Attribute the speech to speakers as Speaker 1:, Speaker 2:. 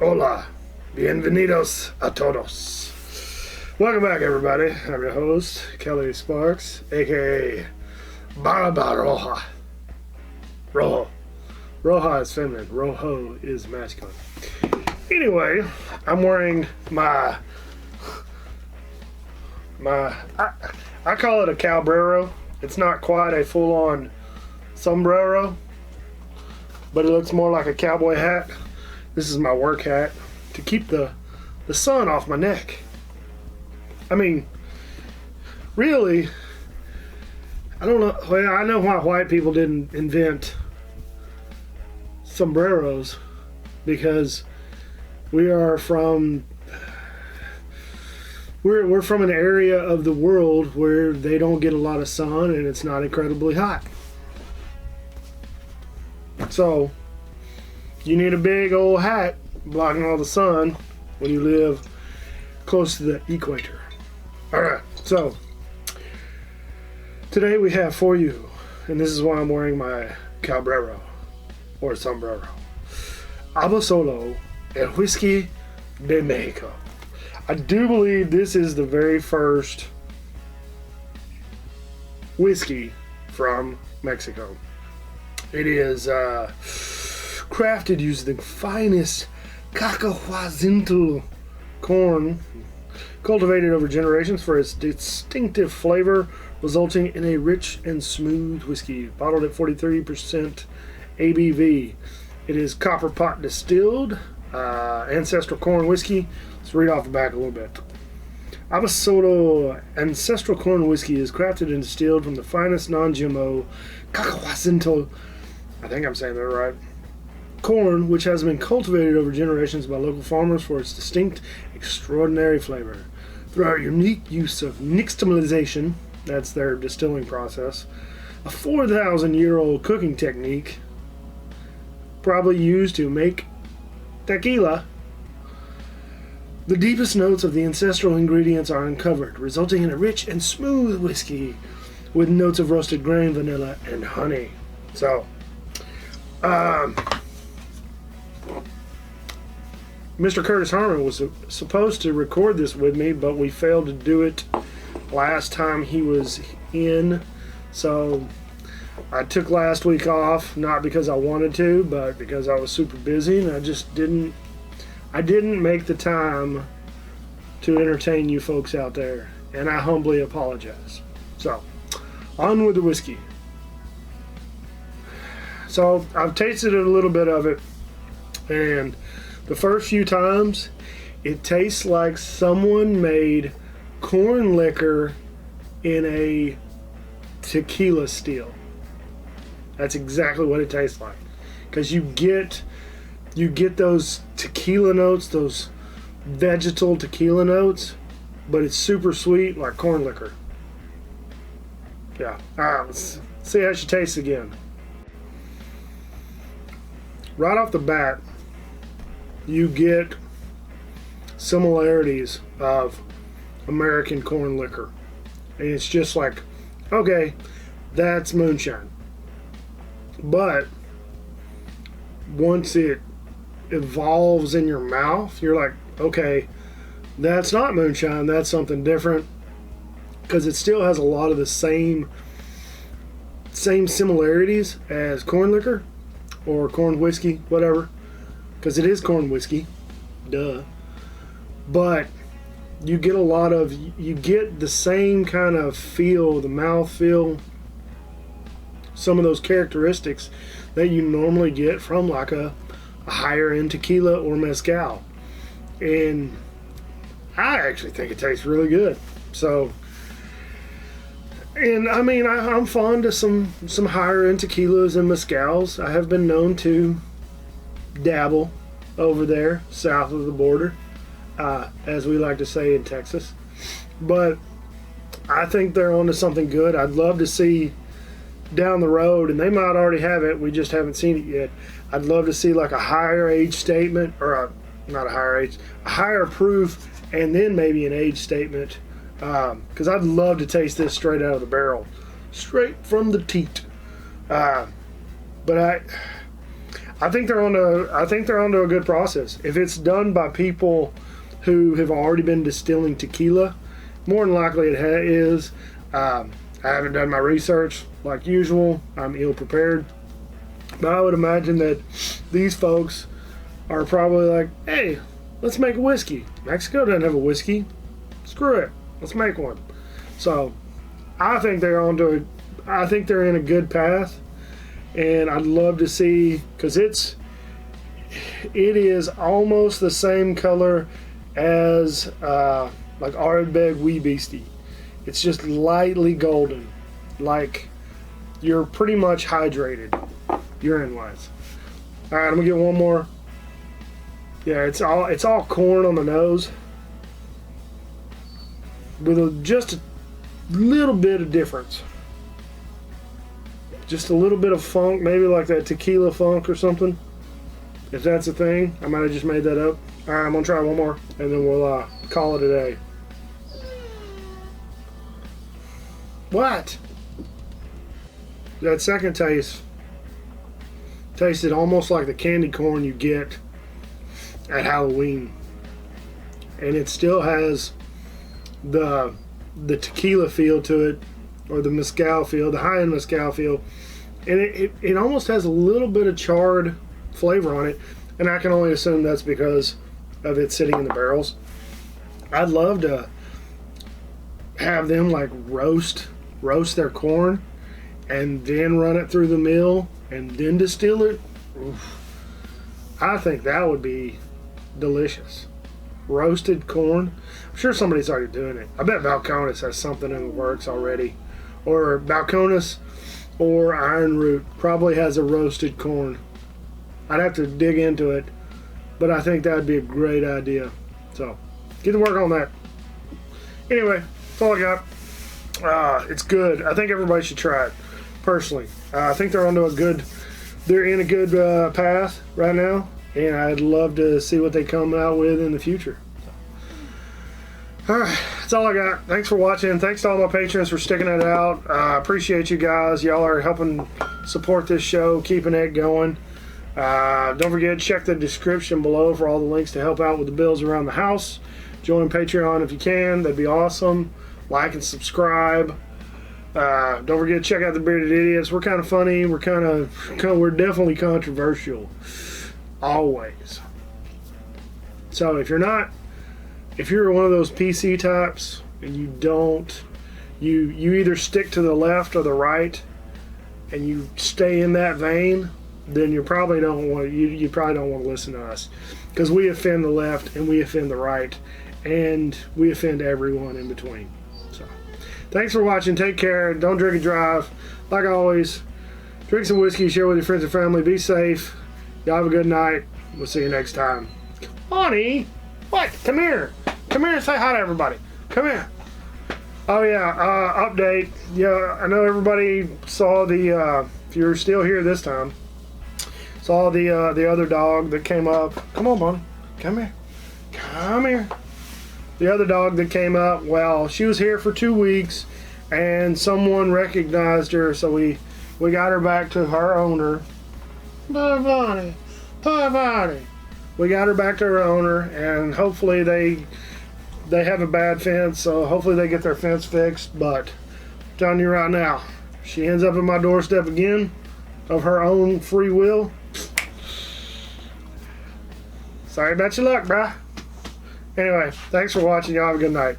Speaker 1: Hola, bienvenidos a todos. Welcome back, everybody. I'm your host, Kelly Sparks, aka Barba Rojo. Roja is feminine, Rojo is masculine. Anyway, I'm wearing my I call it a cabrero. It's not quite a full-on sombrero, but it looks more like a cowboy hat. This is my work hat to keep the sun off my neck. I mean, really, I don't know. Well, I know why white people didn't invent sombreros, because we're from an area of the world where they don't get a lot of sun and it's not incredibly hot. So you need a big old hat blocking all the sun when you live close to the equator. Alright, so today we have for you, and this is why I'm wearing my cabrero or sombrero, Abasolo, el Whisky de Mexico. I do believe this is the very first whiskey from Mexico. It is crafted using the finest cacahuazintle corn, cultivated over generations for its distinctive flavor, resulting in a rich and smooth whiskey. Bottled at 43% ABV. It is copper pot distilled, ancestral corn whiskey. Let's read off the back a little bit. Abasolo Ancestral Corn Whiskey is crafted and distilled from the finest non-GMO cacahuazintle, I think I'm saying that right, corn, which has been cultivated over generations by local farmers for its distinct, extraordinary flavor. Through our unique use of nixtamalization, that's their distilling process, a 4,000-year-old cooking technique, probably used to make tequila, the deepest notes of the ancestral ingredients are uncovered, resulting in a rich and smooth whiskey with notes of roasted grain, vanilla, and honey. So, Mr. Curtis Harmon was supposed to record this with me, but we failed to do it last time he was in. So I took last week off, not because I wanted to, but because I was super busy, and I didn't make the time to entertain you folks out there, and I humbly apologize. So, on with the whiskey. So, I've tasted a little bit of it, and the first few times, it tastes like someone made corn liquor in a tequila still. That's exactly what it tastes like. Because you get those tequila notes, those vegetal tequila notes, but it's super sweet like corn liquor. Yeah. Alright, let's see how she tastes again. Right off the bat, you get similarities of American corn liquor. And it's just like, okay, that's moonshine. But once it evolves in your mouth, you're like, okay, that's not moonshine, that's something different, because it still has a lot of the same similarities as corn liquor or corn whiskey, whatever, because it is corn whiskey, duh. But you get you get the same kind of feel, the mouth feel, some of those characteristics that you normally get from like a higher end tequila or mezcal. And I actually think it tastes really good. So, and I mean, I'm fond of some higher end tequilas and mezcals. I have been known to dabble over there south of the border, as we like to say in Texas. But I think they're onto something good. I'd love to see down the road, and they might already have it, we just haven't seen it yet. I'd love to see like a higher age statement, or not a higher age, a higher proof, and then maybe an age statement, because I'd love to taste this straight out of the barrel, straight from the teat. But I think they're onto a good process. If it's done by people who have already been distilling tequila, more than likely it is. I haven't done my research like usual. I'm ill prepared. But I would imagine that these folks are probably like, hey, let's make a whiskey. Mexico doesn't have a whiskey. Screw it. Let's make one. So I think they're in a good path. And I'd love to see, because it is almost the same color as like Ardbeg Wee Beastie. It's just lightly golden, like you're pretty much hydrated, urine-wise. All right, I'm gonna get one more. Yeah, it's all corn on the nose, with just a little bit of difference. Just a little bit of funk, maybe like that tequila funk or something. If that's a thing, I might have just made that up. All right, I'm gonna try one more, and then we'll call it a day. What? That second taste tasted almost like the candy corn you get at Halloween, and it still has the tequila feel to it, or the mezcal feel, the high-end mezcal feel, and it almost has a little bit of charred flavor on it, and I can only assume that's because of it sitting in the barrels. I'd love to have them like roast their corn and then run it through the mill and then distill it. Oof. I think that would be delicious. Roasted corn. I'm sure somebody's already doing it. I bet Balcones has something in the works already. Or Balcones or Iron Root probably has a roasted corn. I'd have to dig into it, but I think that would be a great idea. So, get to work on that. Anyway, that's all I got. It's good. I think everybody should try it, personally. I think they're in a good path right now, and I'd love to see what they come out with in the future. All right, that's all I got. Thanks for watching. Thanks to all my patrons for sticking it out. I appreciate you guys. Y'all are helping support this show, keeping it going. Don't forget, check the description below for all the links to help out with the bills around the house. Join Patreon if you can. That'd be awesome. Like and subscribe. Don't forget to check out the Bearded Idiots. We're kind of funny. We're we're definitely controversial. Always. So if you're one of those PC types and you either stick to the left or the right and you stay in that vein, then you probably don't want to listen to us, because we offend the left and we offend the right and we offend everyone in between. So thanks for watching. Take care. Don't drink and drive. Like always, drink some whiskey, share with your friends and family. Be safe. Y'all have a good night. We'll see you next time. Honey, what? Come here. Come here and say hi to everybody. Come here. Oh yeah, update. Yeah, I know everybody saw the, if you're still here this time, saw the other dog that came up. Come on, Bonnie. Come here. Come here. The other dog that came up, well, she was here for 2 weeks, and someone recognized her, so we got her back to her owner. Bye, Bonnie. Bye, Bonnie. We got her back to her owner, and hopefully they have a bad fence, so hopefully they get their fence fixed. But I'm telling you right now, she ends up at my doorstep again of her own free will. Sorry about your luck, bruh. Anyway, thanks for watching. Y'all have a good night.